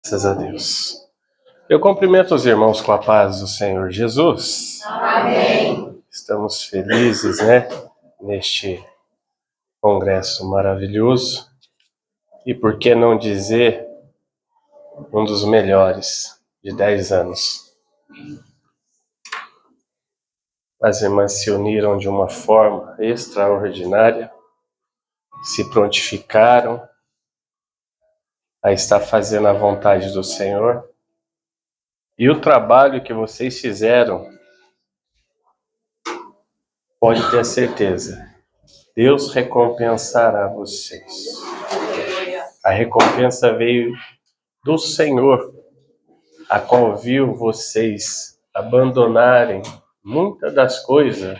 Graças a Deus. Eu cumprimento os irmãos com a paz do Senhor Jesus. Amém. Estamos felizes, neste congresso maravilhoso. E por que não dizer um dos melhores de 10 anos. As irmãs se uniram de uma forma extraordinária, se prontificaram a estar fazendo a vontade do Senhor. E o trabalho que vocês fizeram, pode ter certeza, Deus recompensará vocês. A recompensa veio do Senhor, a qual viu vocês abandonarem muitas das coisas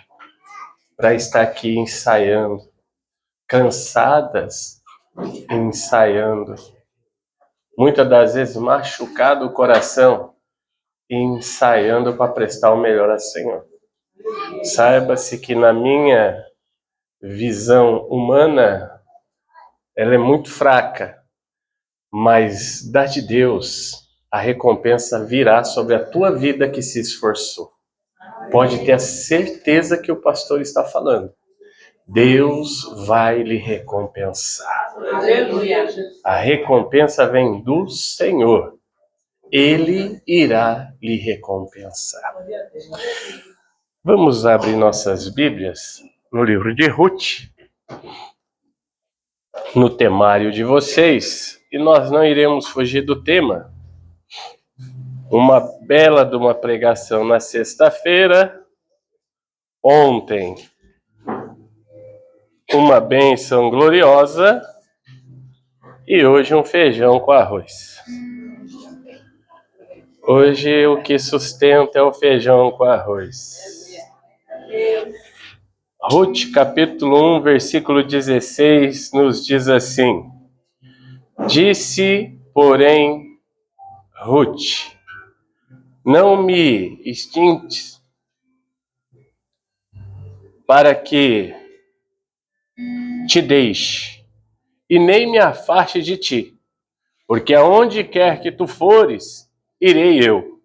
para estar aqui ensaiando, cansadas ensaiando, muitas das vezes machucado o coração, ensaiando para prestar o melhor ao Senhor. Saiba-se que na minha visão humana, ela é muito fraca, mas da de Deus, a recompensa virá sobre a tua vida que se esforçou. Pode ter a certeza que o pastor está falando. Deus vai lhe recompensar. Aleluia. A recompensa vem do Senhor. Ele irá lhe recompensar. Vamos abrir nossas Bíblias no livro de Ruth, no temário de vocês, e nós não iremos fugir do tema. Uma bela de uma pregação na sexta-feira, ontem uma bênção gloriosa e hoje um feijão com arroz. Hoje o que sustenta é o feijão com arroz. Ruth, capítulo 1, versículo 16, nos diz assim: Disse, porém, Ruth, não me extintes para que te deixe, e nem me afaste de ti, porque aonde quer que tu fores, irei eu.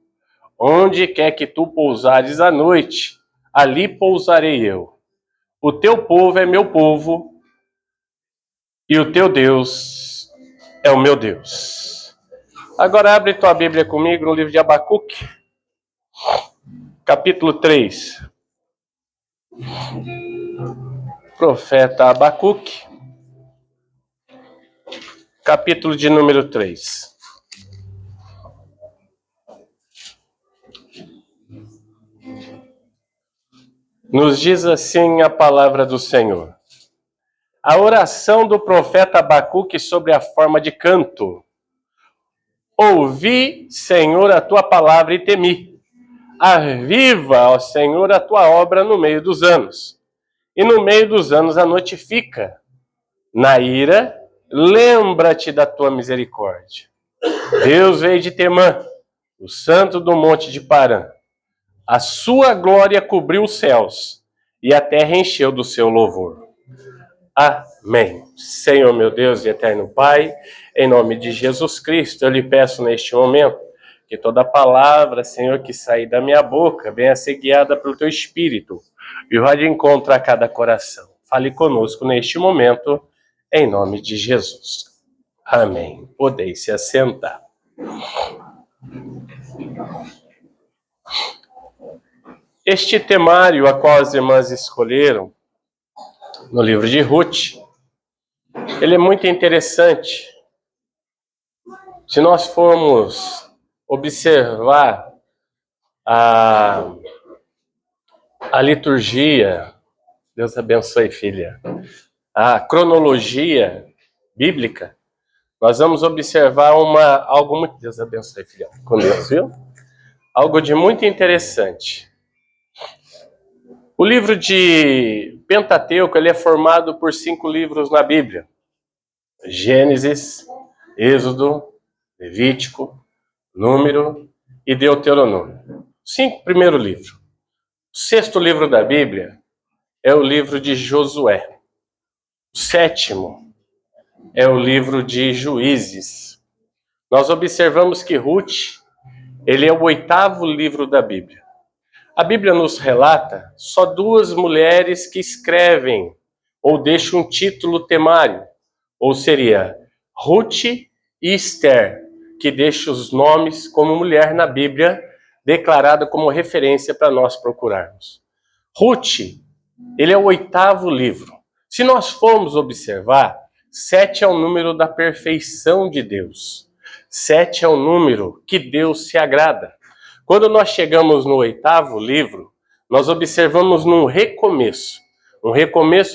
Onde quer que tu pousares à noite, ali pousarei eu. O teu povo é meu povo, e o teu Deus é o meu Deus. Agora abre tua Bíblia comigo no livro de Abacuque, capítulo 3. Profeta Abacuque, capítulo de número 3. Nos diz assim a palavra do Senhor. A oração do profeta Abacuque sobre a forma de canto. Ouvi, Senhor, a tua palavra e temi. Aviva, ó Senhor, a tua obra no meio dos anos. E no meio dos anos a notifica. Na ira, lembra-te da tua misericórdia. Deus veio de Temã, o santo do monte de Parã. A sua glória cobriu os céus, e a terra encheu do seu louvor. Amém. Senhor, meu Deus e eterno Pai, em nome de Jesus Cristo, eu lhe peço neste momento que toda palavra, Senhor, que sair da minha boca, venha ser guiada pelo teu Espírito e vá de encontro a cada coração. Fale conosco neste momento, em nome de Jesus. Amém. Podeis se assentar. Este temário a qual as irmãs escolheram, no livro de Ruth, ele é muito interessante. Se nós formos observar a liturgia, Deus abençoe, filha, a cronologia bíblica, nós vamos observar algo muito... Deus abençoe, filha, com Deus, viu? Algo de muito interessante. O livro de Pentateuco, ele é formado por 5 livros na Bíblia. Gênesis, Êxodo, Levítico, Número e Deuteronômio. 5 primeiros livros. O 6º livro da Bíblia é o livro de Josué. O 7º é o livro de Juízes. nós observamos que Ruth, ele é o 8º livro da Bíblia. A Bíblia nos relata só 2 mulheres que escrevem ou deixam um título temário, ou seria Ruth e Esther, que deixam os nomes como mulher na Bíblia, declarada como referência para nós procurarmos. Ruth, ele é o 8º livro. Se nós formos observar, 7 é o número da perfeição de Deus. 7 é o número que Deus se agrada. Quando nós chegamos no 8º livro, nós observamos um recomeço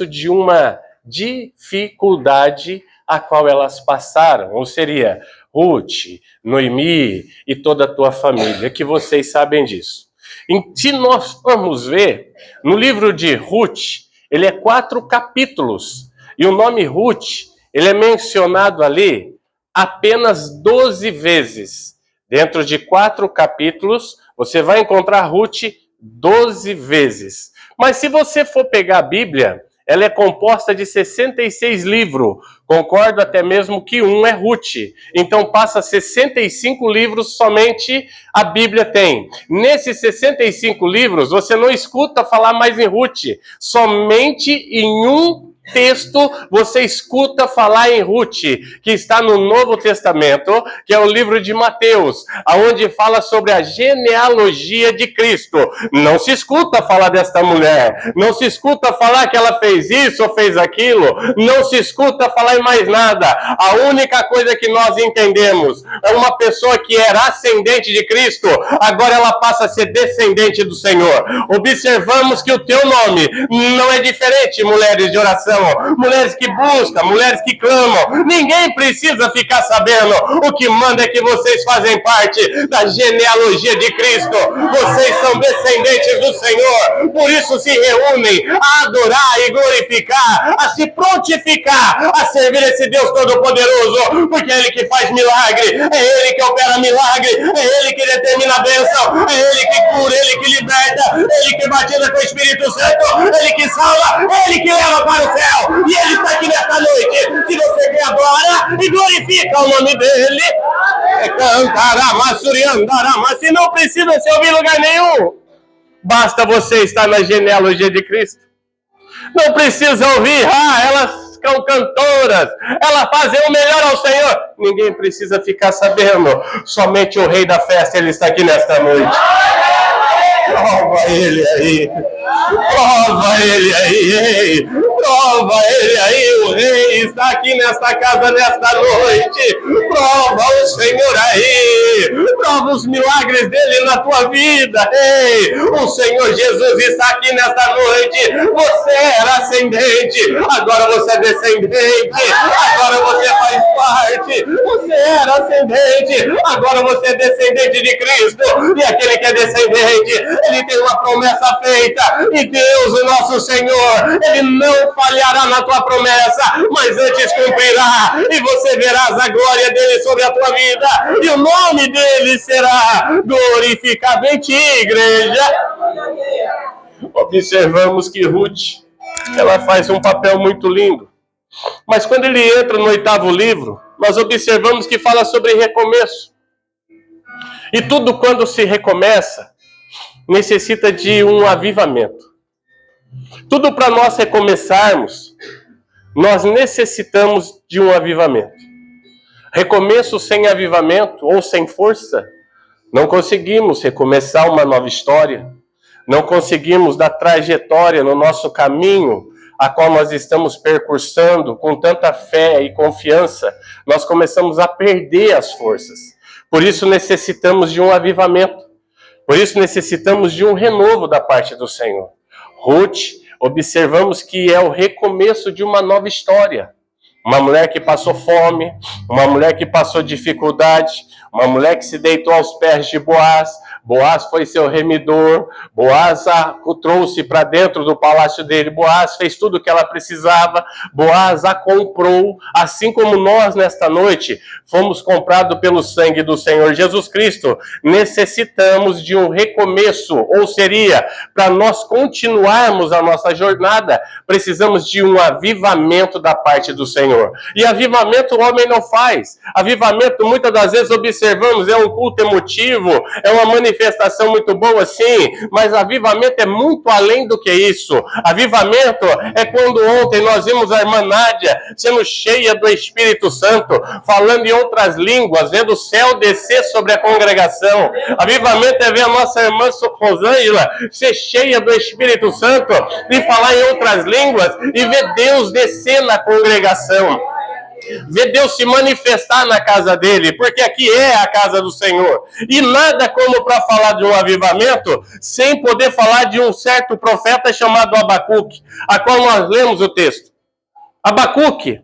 de uma dificuldade a qual elas passaram, ou seria Ruth, Noemi e toda a tua família, que vocês sabem disso. E se nós formos ver, no livro de Ruth, ele é 4 capítulos, e o nome Ruth, ele é mencionado ali apenas 12 vezes. Dentro de 4 capítulos, você vai encontrar Ruth 12 vezes. Mas se você for pegar a Bíblia, ela é composta de 66 livros. Concordo até mesmo que um é Ruth. Então passa 65 livros somente a Bíblia tem. Nesses 65 livros, você não escuta falar mais em Ruth. Somente em um texto você escuta falar em Ruth, que está no Novo Testamento, que é o livro de Mateus, onde fala sobre a genealogia de Cristo. Não se escuta falar desta mulher, não se escuta falar que ela fez isso ou fez aquilo, não se escuta falar em mais nada. A única coisa que nós entendemos é uma pessoa que era ascendente de Cristo, agora ela passa a ser descendente do Senhor. Observamos que o teu nome não é diferente, mulheres de oração, mulheres que buscam, mulheres que clamam. Ninguém precisa ficar sabendo. O que manda é que vocês fazem parte da genealogia de Cristo. Vocês são descendentes do Senhor. Por isso se reúnem a adorar e glorificar, a se prontificar, a servir esse Deus Todo-Poderoso, porque é Ele que faz milagre, é Ele que opera milagre, é Ele que determina a bênção, é Ele que cura, é Ele que liberta, é Ele que batiza com o Espírito Santo, é Ele que salva, é Ele que leva para o céu. E Ele está aqui nesta noite. Se você quer adora e glorifica o nome dEle, se não precisa se ouvir em lugar nenhum, basta você estar na genealogia de Cristo. Não precisa ouvir, elas são cantoras, elas fazem o melhor ao Senhor. Ninguém precisa ficar sabendo. Somente o Rei da festa, Ele está aqui nesta noite. Prova Ele aí. Prova Ele aí. Prova Ele aí. O Rei está aqui nesta casa nesta noite. Prova o Senhor aí. Prova os milagres dele na tua vida. Ei, o Senhor Jesus está aqui nesta noite. Você era ascendente, agora você é descendente. Agora você faz parte. Você era ascendente, agora você é descendente de Cristo. E aquele que é descendente, ele tem uma promessa feita. E Deus, o nosso Senhor, Ele não falhará na tua promessa, mas antes cumprirá. E você verás a glória dele sobre a tua vida. E o nome dele será glorificado em ti, igreja. Observamos que Ruth, ela faz um papel muito lindo. Mas quando ele entra no 8º livro, nós observamos que fala sobre recomeço. E tudo quando se recomeça, necessita de um avivamento. Tudo para nós recomeçarmos, nós necessitamos de um avivamento. Recomeço sem avivamento ou sem força, não conseguimos recomeçar uma nova história. Não conseguimos dar trajetória no nosso caminho, a qual nós estamos percursando com tanta fé e confiança. Nós começamos a perder as forças. Por isso necessitamos de um avivamento. Por isso necessitamos de um renovo da parte do Senhor. Ruth, observamos que é o recomeço de uma nova história. Uma mulher que passou fome, uma mulher que passou dificuldade, uma mulher que se deitou aos pés de Boaz. Boaz foi seu remidor, Boaz a trouxe para dentro do palácio dele, Boaz fez tudo o que ela precisava, Boaz a comprou, assim como nós nesta noite fomos comprados pelo sangue do Senhor Jesus Cristo. Necessitamos de um recomeço, ou seria, para nós continuarmos a nossa jornada, precisamos de um avivamento da parte do Senhor. Senhor. E avivamento o homem não faz. Avivamento, muitas das vezes observamos, é um culto emotivo, é uma manifestação muito boa, sim, mas avivamento é muito além do que isso. Avivamento é quando ontem nós vimos a irmã Nádia sendo cheia do Espírito Santo, falando em outras línguas, vendo o céu descer sobre a congregação. Avivamento é ver a nossa irmã Rosângela ser cheia do Espírito Santo e falar em outras línguas e ver Deus descer na congregação. Ver Deus se manifestar na casa dele, porque aqui é a casa do Senhor. E nada como para falar de um avivamento, sem poder falar de um certo profeta chamado Abacuque, a qual nós lemos o texto. Abacuque,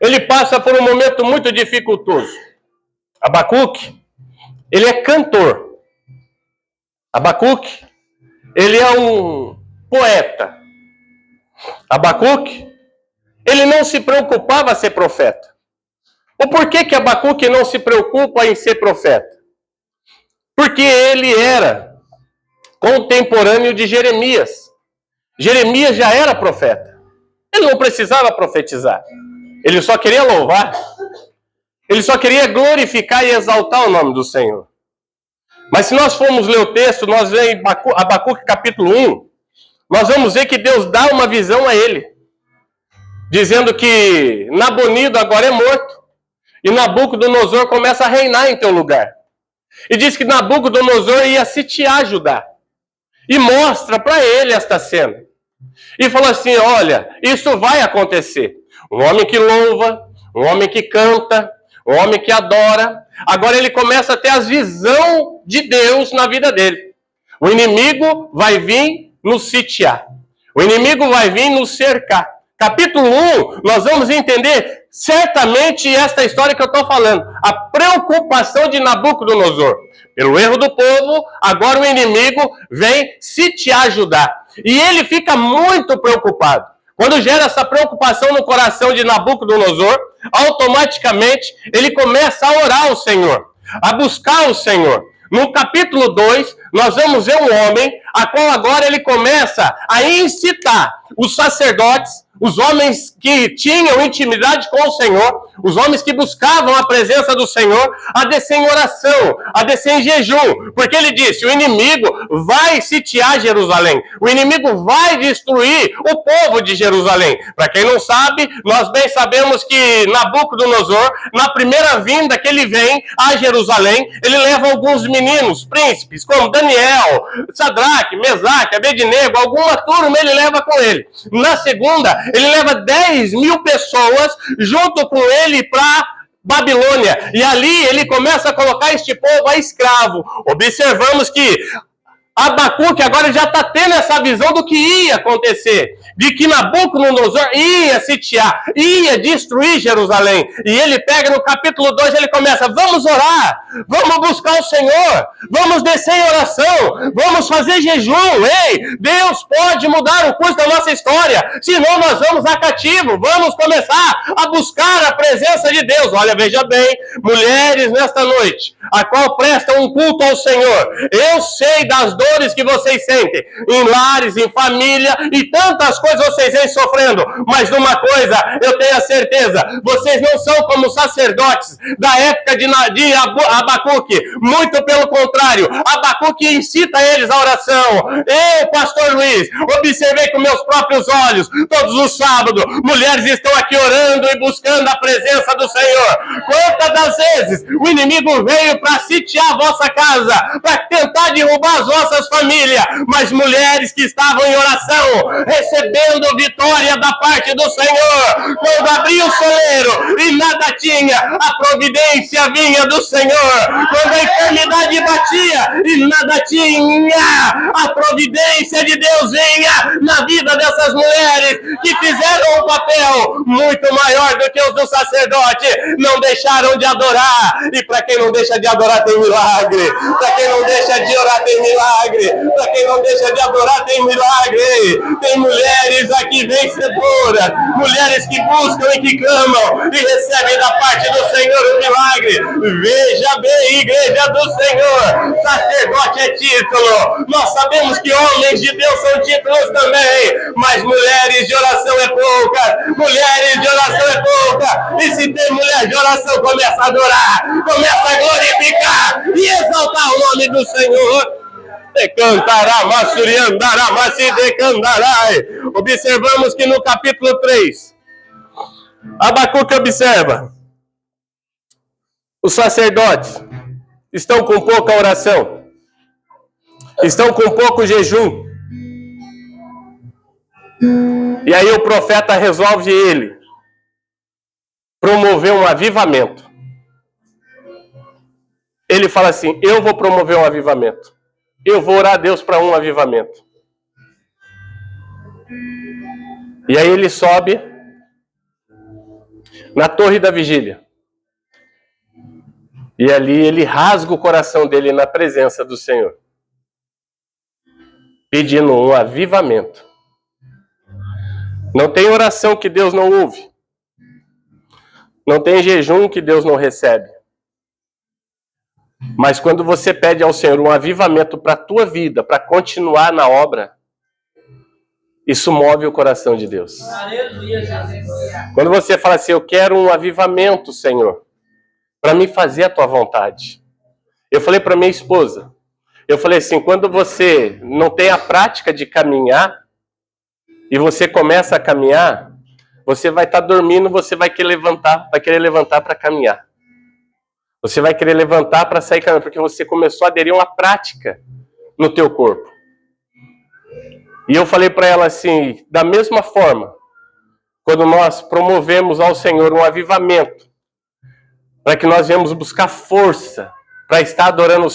ele passa por um momento muito dificultoso. Abacuque, ele é cantor. Abacuque, ele é um poeta. Abacuque, ele não se preocupava em ser profeta. O porquê que Abacuque não se preocupa em ser profeta? Porque ele era contemporâneo de Jeremias. Jeremias já era profeta. Ele não precisava profetizar. Ele só queria louvar. Ele só queria glorificar e exaltar o nome do Senhor. Mas se nós formos ler o texto, nós vemos em Abacuque capítulo 1, nós vamos ver que Deus dá uma visão a ele, dizendo que Nabonido agora é morto, e Nabucodonosor começa a reinar em teu lugar. E diz que Nabucodonosor ia sitiar Judá. E mostra para ele esta cena. E falou assim, olha, isso vai acontecer. Um homem que louva, um homem que canta, um homem que adora. Agora ele começa a ter a visão de Deus na vida dele. O inimigo vai vir nos sitiar. O inimigo vai vir nos cercar. Capítulo 1, nós vamos entender certamente esta história que eu estou falando. A preocupação de Nabucodonosor. Pelo erro do povo, agora o inimigo vem sitiar Judá. E ele fica muito preocupado. Quando gera essa preocupação no coração de Nabucodonosor, automaticamente ele começa a orar ao Senhor, a buscar o Senhor. No capítulo 2, nós vamos ver um homem, a qual agora ele começa a incitar os sacerdotes, os homens que tinham intimidade com o Senhor, os homens que buscavam a presença do Senhor, a descer em oração, a descer em jejum. Porque ele disse, o inimigo vai sitiar Jerusalém. O inimigo vai destruir o povo de Jerusalém. Para quem não sabe, nós bem sabemos que Nabucodonosor, na primeira vinda que ele vem a Jerusalém, ele leva alguns meninos, príncipes, como Daniel, Sadraque, Mesaque, Abednego, alguma turma ele leva com ele. Na segunda, ele leva 10.000 pessoas junto com ele para Babilônia. E ali ele começa a colocar este povo a escravo. Observamos que Abacuque agora já está tendo essa visão do que ia acontecer. De que Nabucodonosor ia sitiar, ia destruir Jerusalém. E ele pega no capítulo 2, ele começa, vamos orar, vamos buscar o Senhor, vamos descer em oração, vamos fazer jejum. Ei, Deus pode mudar o curso da nossa história, senão nós vamos a cativo. Vamos começar a buscar a presença de Deus. Olha, veja bem, mulheres nesta noite, a qual prestam um culto ao Senhor. Eu sei das dores que vocês sentem, em lares, em família, e tantas coisas vocês vêm sofrendo, mas de uma coisa eu tenho a certeza, vocês não são como sacerdotes da época de Abacuque, muito pelo contrário, Abacuque incita eles à oração. Eu, pastor Luiz, observei com meus próprios olhos, todos os sábados, mulheres estão aqui orando e buscando a presença do Senhor. Quantas das vezes o inimigo veio para sitiar a vossa casa, para tentar derrubar as vossas famílias, mas mulheres que estavam em oração, recebendo vitória da parte do Senhor. Quando abriu o celeiro e nada tinha, a providência vinha do Senhor. Quando a enfermidade batia e nada tinha, a providência de Deus vinha na vida dessas mulheres que fizeram um papel muito maior do que os do sacerdote. Não deixaram de adorar. E para quem não deixa de adorar tem milagre. Para quem não deixa de orar tem milagre. milagre. Para quem não deixa de adorar, tem milagre. Tem mulheres aqui vencedoras, mulheres que buscam e que clamam e recebem da parte do Senhor o milagre. Veja bem, igreja do Senhor, sacerdote é título. Nós sabemos que homens de Deus são títulos também, mas mulheres de oração é pouca. Mulheres de oração é pouca. E se tem mulher de oração, começa a adorar, começa a glorificar e exaltar o nome do Senhor. Decantará, massuriandará, massi decandarai. Observamos que no capítulo 3, Abacuque observa: os sacerdotes estão com pouca oração, estão com pouco jejum. E aí o profeta resolve ele promover um avivamento. Ele fala assim: eu vou promover um avivamento. Eu vou orar a Deus para um avivamento. E aí ele sobe na torre da vigília. E ali ele rasga o coração dele na presença do Senhor, pedindo um avivamento. Não tem oração que Deus não ouve. Não tem jejum que Deus não recebe. Mas quando você pede ao Senhor um avivamento para a tua vida, para continuar na obra, isso move o coração de Deus. Quando você fala assim: eu quero um avivamento, Senhor, para me fazer a tua vontade. Eu falei para minha esposa, eu falei assim: quando você não tem a prática de caminhar, e você começa a caminhar, você vai estar dormindo, você vai querer levantar para caminhar. Você vai querer levantar para sair caminhando, porque você começou a aderir uma prática no teu corpo. E eu falei para ela assim: da mesma forma, quando nós promovemos ao Senhor um avivamento, para que nós venhamos buscar força para estar adorando o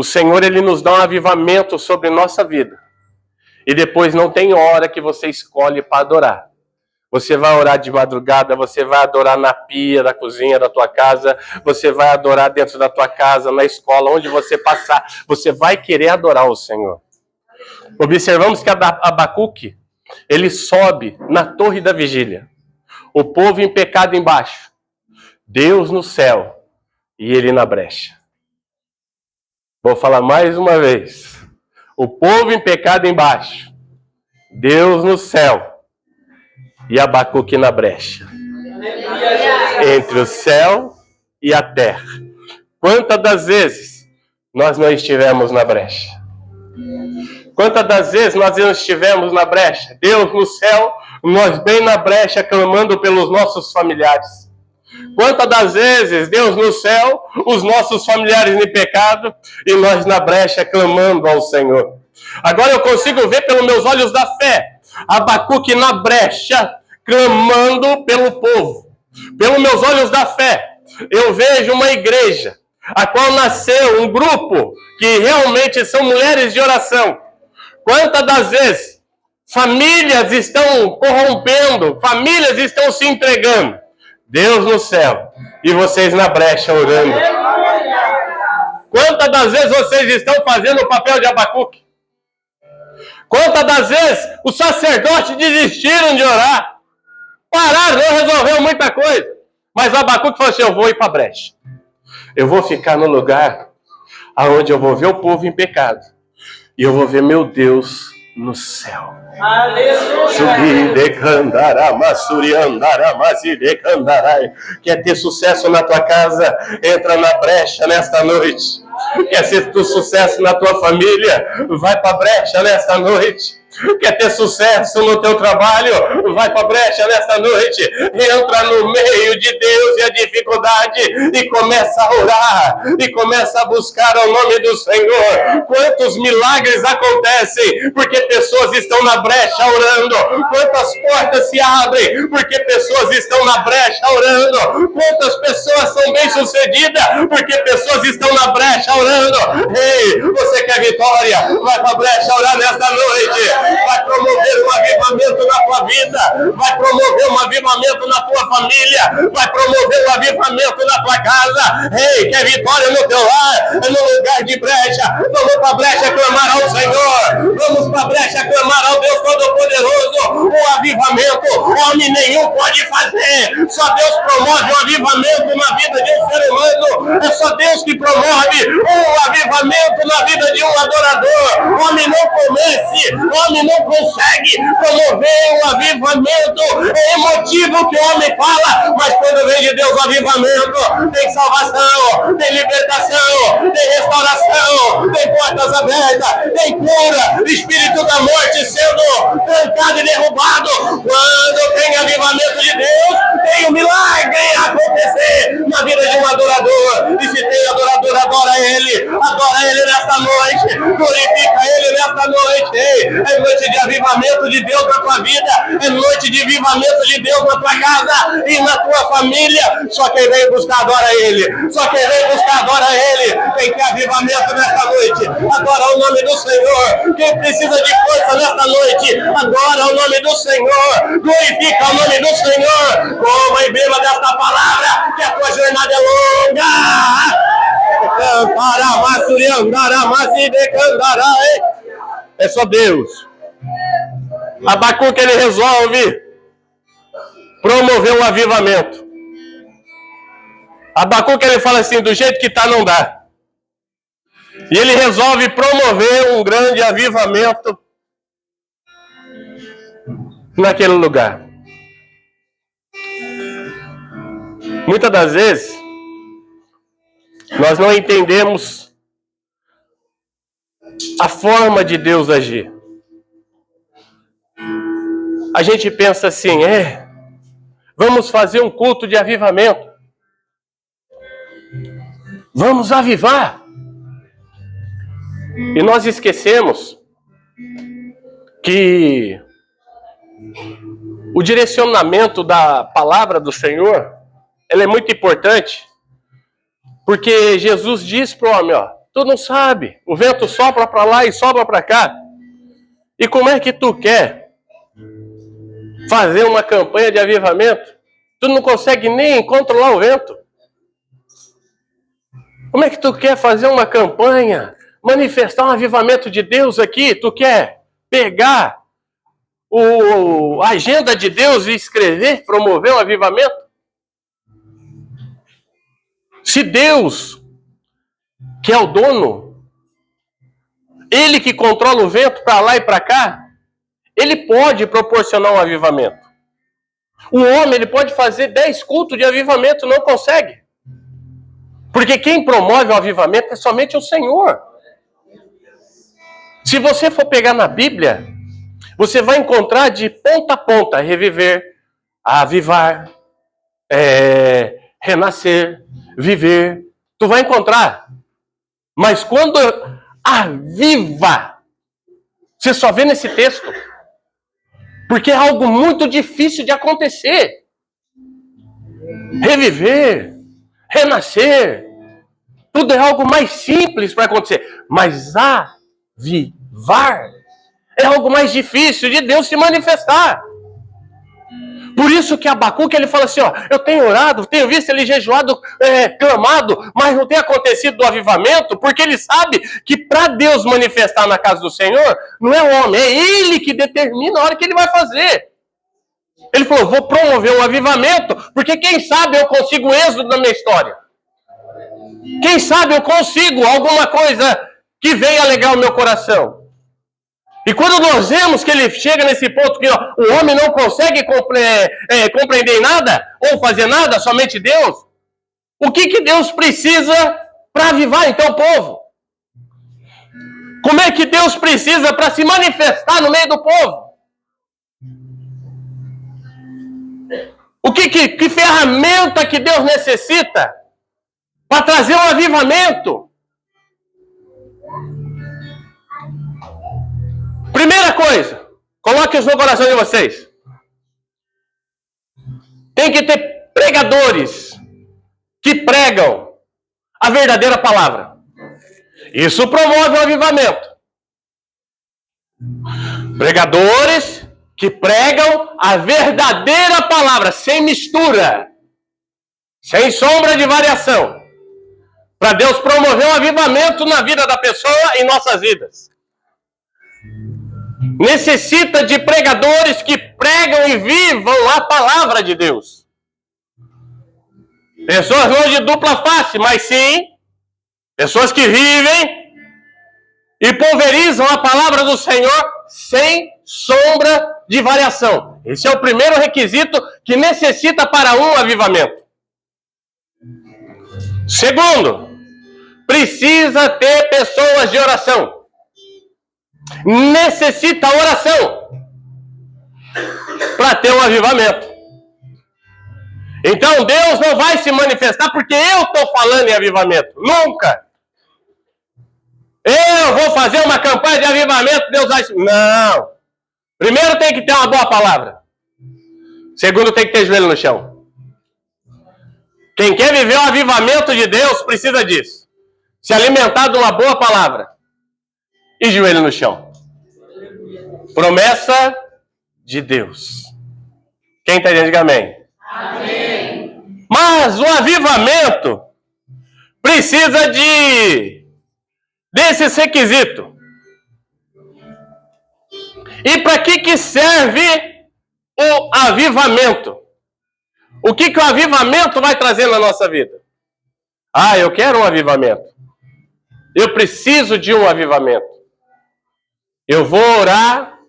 Senhor ele nos dá um avivamento sobre nossa vida. E depois não tem hora que você escolhe para adorar. Você vai orar de madrugada, você vai adorar na pia da cozinha da tua casa, você vai adorar dentro da tua casa, na escola, onde você passar, você vai querer adorar o Senhor. Observamos que Abacuque, ele sobe na torre da vigília. O povo em pecado embaixo, Deus no céu e ele na brecha. Vou falar mais uma vez. O povo em pecado embaixo, Deus no céu e Abacuque na brecha. Entre o céu e a terra. Quantas das vezes nós não estivemos na brecha? Quantas das vezes nós não estivemos na brecha? Deus no céu, nós bem na brecha, clamando pelos nossos familiares. Quantas das vezes Deus no céu, os nossos familiares em pecado, e nós na brecha clamando ao Senhor. Agora eu consigo ver pelos meus olhos da fé, Abacuque na brecha, clamando pelo povo. Pelos meus olhos da fé, eu vejo uma igreja, a qual nasceu um grupo que realmente são mulheres de oração. Quantas das vezes famílias estão corrompendo, famílias estão se entregando. Deus no céu e vocês na brecha orando. Quantas das vezes vocês estão fazendo o papel de Abacuque? Quantas das vezes os sacerdotes desistiram de orar? Pararam, não resolveu muita coisa. Mas Abacuque falou assim: eu vou ir para a brecha. Eu vou ficar no lugar onde eu vou ver o povo em pecado. E eu vou ver meu Deus no céu. Quer ter sucesso na tua casa? Entra na brecha nesta noite. Quer ter sucesso na tua família? Vai para a brecha nesta noite. Quer ter sucesso no teu trabalho? Vai para a brecha nesta noite. Entra no meio de Deus e a dificuldade e começa a orar e começa a buscar o nome do Senhor. Quantos milagres acontecem porque pessoas estão na brecha orando? Quantas portas se abrem porque pessoas estão na brecha orando? Quantas pessoas são bem-sucedidas porque pessoas estão na brecha orando? Ei, você quer vitória? Vai para a brecha orar nesta noite. vai promover um avivamento na tua vida, vai promover um avivamento na tua família, vai promover um avivamento na tua casa. Ei, quer vitória no teu lar, no lugar de brecha, vamos para a brecha clamar ao Senhor, vamos para a brecha clamar ao Deus Todo-Poderoso. O avivamento, homem nenhum pode fazer, só Deus promove um avivamento na vida de um ser humano, é só Deus que promove um avivamento na vida de um adorador. Homem não comece, homem não consegue promover um avivamento, é emotivo que o homem fala, mas quando vem de Deus o avivamento, tem salvação, tem libertação, tem restauração, tem portas abertas, tem cura, espírito da morte sendo trancado e derrubado. Quando tem avivamento de Deus, tem um milagre a acontecer na vida de um adorador. E se tem adorador, adora Ele nesta noite, glorifica Ele nesta noite. Ei, é noite de avivamento de Deus na tua vida, é noite de avivamento de Deus na tua casa e na tua família. Só quem vem buscar adora Ele, só quem vem buscar adora Ele. Quem quer avivamento nesta noite, adora o nome do Senhor. Quem precisa de força nesta noite, adora o nome do Senhor, glorifica o nome do Senhor. Coma e beba desta palavra, que a tua jornada é longa. É só Deus. Abacuque, ele resolve promover um avivamento. Abacuque, ele fala assim, do jeito que está não dá. E ele resolve promover um grande avivamento naquele lugar. Muitas das vezes, nós não entendemos a forma de Deus agir. A gente pensa assim, vamos fazer um culto de avivamento. Vamos avivar. E nós esquecemos que o direcionamento da palavra do Senhor, ela é muito importante, porque Jesus diz para o homem, tu não sabe, o vento sopra para lá e sopra para cá. E como é que tu quer fazer uma campanha de avivamento? Tu não consegue nem controlar o vento. Como é que tu quer fazer uma campanha, manifestar um avivamento de Deus aqui? Tu quer pegar a agenda de Deus e escrever, promover um avivamento? Se Deus, que é o dono, Ele que controla o vento para lá e para cá, Ele pode proporcionar um avivamento. O homem, ele pode fazer 10 cultos de avivamento, não consegue. Porque quem promove o avivamento é somente o Senhor. Se você for pegar na Bíblia, você vai encontrar de ponta a ponta, reviver, avivar, renascer, viver. Tu vai encontrar. Mas quando aviva, você só vê nesse texto. Porque é algo muito difícil de acontecer. Reviver, renascer, tudo é algo mais simples para acontecer. Mas avivar é algo mais difícil de Deus se manifestar. Por isso que Abacuque, ele fala assim, eu tenho orado, tenho visto ele jejuado, clamado, mas não tem acontecido o avivamento, porque ele sabe que para Deus manifestar na casa do Senhor, não é o homem, é Ele que determina a hora que Ele vai fazer. Ele falou, vou promover um avivamento, porque quem sabe eu consigo êxodo na minha história. Quem sabe eu consigo alguma coisa que venha alegrar o meu coração. E quando nós vemos que ele chega nesse ponto que o homem não consegue compreender nada, ou fazer nada, somente Deus, o que Deus precisa para avivar então o povo? Como é que Deus precisa para se manifestar no meio do povo? Que ferramenta que Deus necessita para trazer um avivamento? Primeira coisa, coloque isso no coração de vocês. Tem que ter pregadores que pregam a verdadeira palavra. Isso promove o avivamento. Pregadores que pregam a verdadeira palavra, sem mistura, sem sombra de variação, para Deus promover um avivamento na vida da pessoa e em nossas vidas. Necessita de pregadores que pregam e vivam a palavra de Deus. Pessoas não de dupla face, mas sim pessoas que vivem e pulverizam a palavra do Senhor sem sombra de variação. Esse é o primeiro requisito que necessita para um avivamento. Segundo, precisa ter pessoas de oração. Necessita oração para ter um avivamento. Então Deus não vai se manifestar porque eu estou falando em avivamento. Nunca. Eu vou fazer uma campanha de avivamento, Deus vai... Não. Primeiro tem que ter uma boa palavra. Segundo tem que ter joelho no chão. Quem quer viver o avivamento de Deus precisa disso. Se alimentar de uma boa palavra. E joelho no chão. Promessa de Deus. Quem está dizendo, diga amém. Amém. Mas o avivamento precisa desses requisitos. E para que serve o avivamento? O que o avivamento vai trazer na nossa vida? Ah, eu quero um avivamento. Eu preciso de um avivamento. Eu vou orar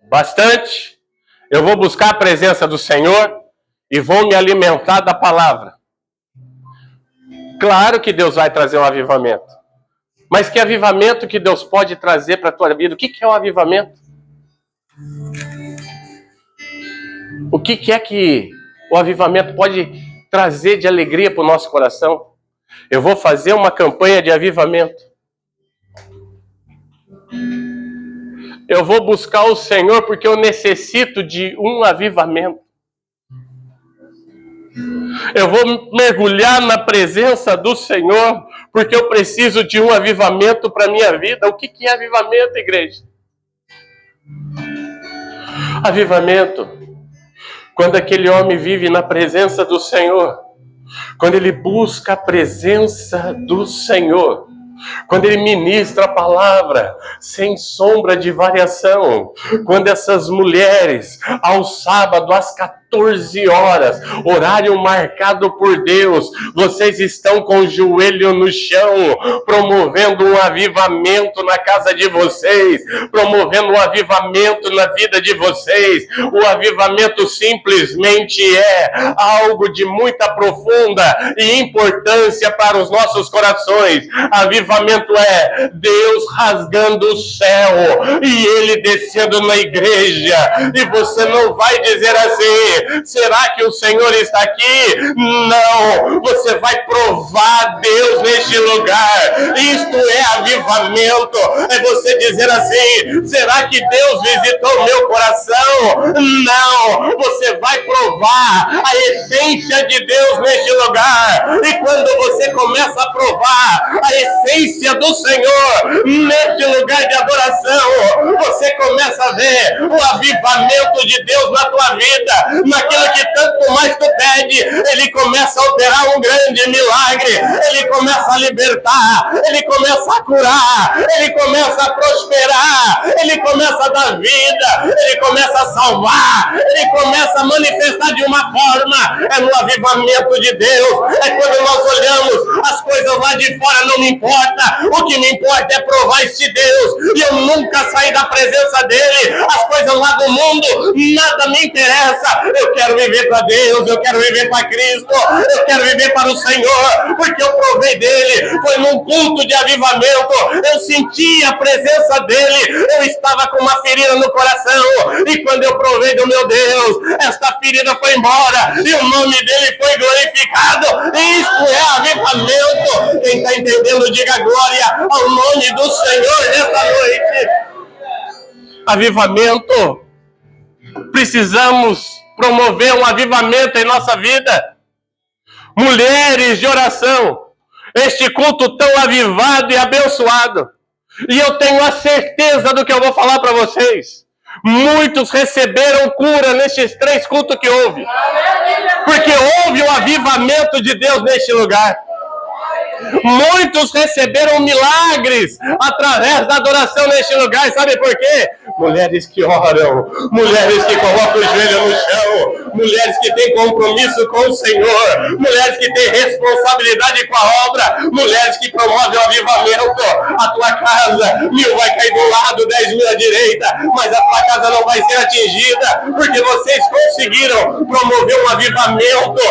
bastante. Eu vou buscar a presença do Senhor e vou me alimentar da palavra. Claro que Deus vai trazer um avivamento. Mas que avivamento que Deus pode trazer para a tua vida? O que é o avivamento? O que é que o avivamento pode trazer de alegria para o nosso coração? Eu vou fazer uma campanha de avivamento. Eu vou buscar o Senhor porque eu necessito de um avivamento. Eu vou mergulhar na presença do Senhor porque eu preciso de um avivamento para a minha vida. O que é avivamento, igreja? Avivamento, quando aquele homem vive na presença do Senhor, quando ele busca a presença do Senhor, quando ele ministra a palavra sem sombra de variação, quando essas mulheres, ao sábado, às 14 horas, horário marcado por Deus, vocês estão com o joelho no chão, promovendo um avivamento na casa de vocês, promovendo um avivamento na vida de vocês. O avivamento simplesmente é algo de muita profunda e importância para os nossos corações. Avivamento é Deus rasgando o céu e Ele descendo na igreja. E você não vai dizer assim: será que o Senhor está aqui? Não, você vai provar Deus neste lugar. Isto é avivamento. É você dizer assim: será que Deus visitou meu coração? Não, você vai provar a essência de Deus neste lugar. E quando você começa a provar a essência do Senhor neste lugar de adoração, você começa a ver o avivamento de Deus na tua vida. Naquilo que tanto mais tu pede, Ele começa a operar um grande milagre. Ele começa a libertar, Ele começa a curar, Ele começa a prosperar, Ele começa a dar vida, Ele começa a salvar, Ele começa a manifestar de uma forma. É no avivamento de Deus. É quando nós olhamos as coisas lá de fora, não me importa. O que me importa é provar este Deus. E eu nunca saí da presença dEle. As coisas lá do mundo, nada me interessa. Eu quero viver para Deus, eu quero viver para Cristo, eu quero viver para o Senhor, porque eu provei dEle. Foi num culto de avivamento, eu senti a presença dEle. Eu estava com uma ferida no coração, e quando eu provei do meu Deus, esta ferida foi embora, e o nome dEle foi glorificado. Isto é avivamento. Quem está entendendo, diga glória ao nome do Senhor nesta noite. Avivamento. Precisamos promover um avivamento em nossa vida. Mulheres de oração. Este culto tão avivado e abençoado. E eu tenho a certeza do que eu vou falar para vocês. Muitos receberam cura nestes 3 cultos que houve. Porque houve o avivamento de Deus neste lugar. Muitos receberam milagres através da adoração neste lugar. Sabe por quê? Mulheres que oram, mulheres que colocam o joelho no chão, mulheres que têm compromisso com o Senhor, mulheres que têm responsabilidade com a obra, mulheres que promovem o avivamento. A tua casa, 1000 vai cair do lado, 10.000 à direita, mas a tua casa não vai ser atingida, porque vocês conseguiram promover um avivamento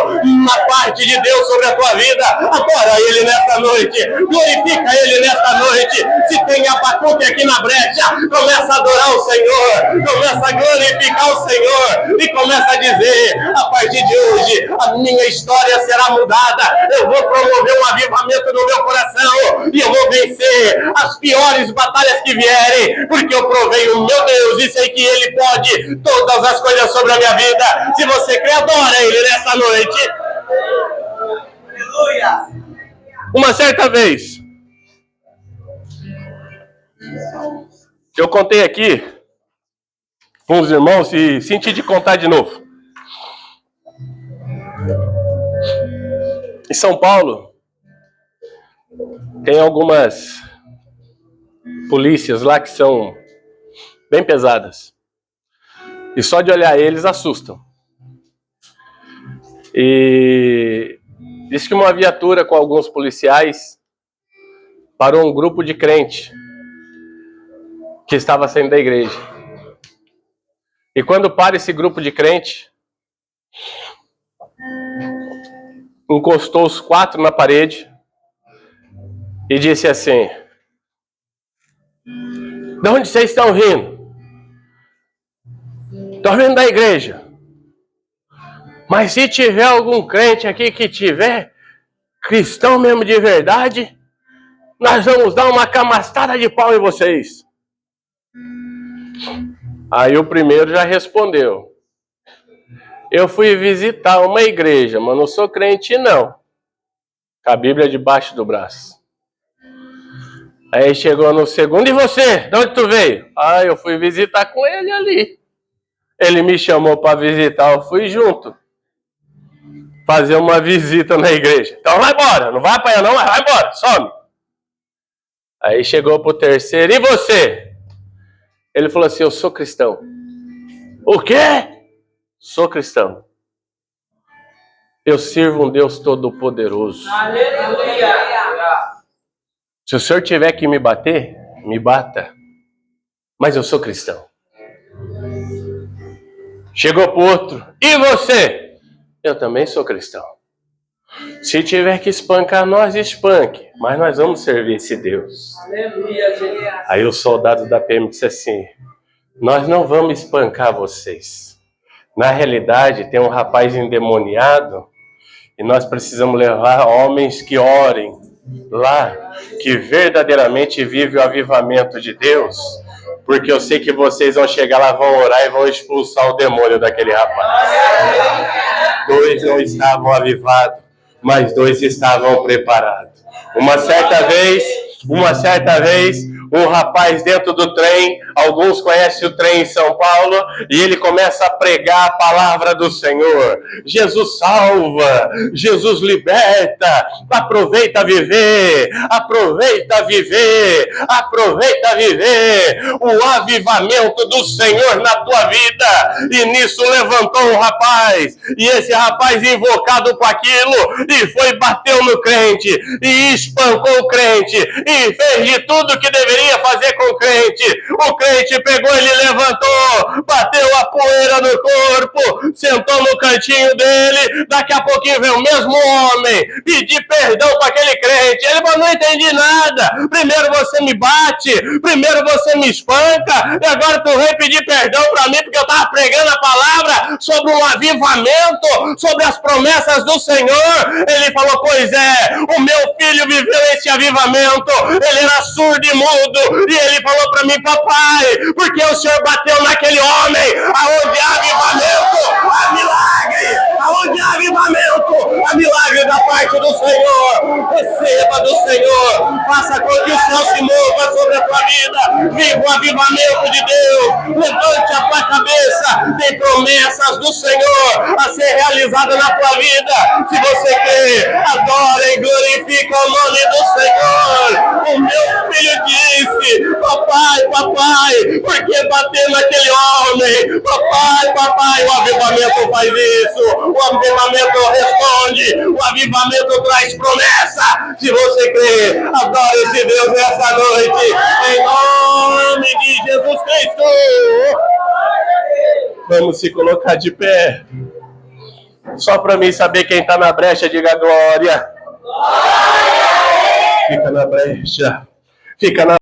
na parte de Deus sobre a tua vida. Adora Ele nesta noite, glorifica Ele nesta noite. Se tem Abacuque aqui na brecha, começa a adorar o Senhor, começa a glorificar o Senhor e começa a dizer: a partir de hoje a minha história será mudada, eu vou promover um avivamento no meu coração e eu vou vencer as piores batalhas que vierem, porque eu provei o meu Deus e sei que Ele pode todas as coisas sobre a minha vida. Se você crê, adora Ele nesta noite. Aleluia! Uma certa vez, eu contei aqui com os irmãos e senti de contar de novo. Em São Paulo, tem algumas polícias lá que são bem pesadas. E só de olhar eles assustam. E diz que uma viatura com alguns policiais parou um grupo de crente que estava saindo da igreja. E quando para esse grupo de crente, encostou os 4 na parede e disse assim: de onde vocês estão rindo? Estão vindo da igreja. Mas se tiver algum crente aqui que tiver cristão mesmo de verdade, nós vamos dar uma camastada de pau em vocês. Aí o primeiro já respondeu: eu fui visitar uma igreja, mas não sou crente não. Com a Bíblia debaixo do braço. Aí chegou no segundo: e você? De onde tu veio? Ah, eu fui visitar com ele ali. Ele me chamou para visitar, eu fui junto. Fazer uma visita na igreja. Então vai embora, não vai apanhar não, mas vai embora, some. Aí chegou pro terceiro: e você? Ele falou assim: eu sou cristão. O quê? Sou cristão. Eu sirvo um Deus todo-poderoso. Aleluia! Se o senhor tiver que me bater, me bata. Mas eu sou cristão. Chegou pro outro: e você? Eu também sou cristão. Se tiver que espancar nós, espanque. Mas nós vamos servir esse Deus. Aleluia! Aí o soldado da PM disse assim: nós não vamos espancar vocês. Na realidade, tem um rapaz endemoniado e nós precisamos levar homens que orem lá, que verdadeiramente vivem o avivamento de Deus, porque eu sei que vocês vão chegar lá, vão orar e vão expulsar o demônio daquele rapaz. 2 não estavam avivados, mas 2 estavam preparados. Uma certa vez, um rapaz dentro do trem, alguns conhecem o trem em São Paulo, e ele começa a pregar a palavra do Senhor. Jesus salva, Jesus liberta, aproveita viver, aproveita viver, aproveita viver o avivamento do Senhor na tua vida. E nisso levantou um rapaz, e esse rapaz invocado com aquilo, e foi, bateu no crente, e espancou o crente, e fez de tudo que deveria fazer com o crente. O crente pegou, ele levantou, bateu a poeira no corpo, sentou no cantinho dele. Daqui a pouquinho veio o mesmo homem pedir perdão para aquele crente. Ele falou: não entendi nada. Primeiro você me bate, primeiro você me espanca, e agora tu vem pedir perdão para mim porque eu estava pregando a palavra sobre um avivamento, sobre as promessas do Senhor. Ele falou: pois é, o meu filho viveu esse avivamento, ele era surdo e mudo, e ele falou para mim: papai, porque o Senhor bateu naquele homem? Aonde há avivamento, há milagre. Aonde há avivamento, há milagre da parte do Senhor. Receba do Senhor Faça com que o céu se mova sobre a tua vida. Viva o avivamento de Deus. Levante a tua cabeça. Tem promessas do Senhor a ser realizada na tua vida. Se você crê, adora e glorifica o nome do Senhor. O meu filho disse: papai, papai, por que bater naquele homem? Papai, papai, o avivamento faz isso. O avivamento responde. O avivamento traz promessa. Se você crê, adore esse Deus nessa noite. Em nome de Jesus Cristo. Vamos se colocar de pé. Só para mim saber quem está na brecha, diga glória. Fica na brecha. Fica na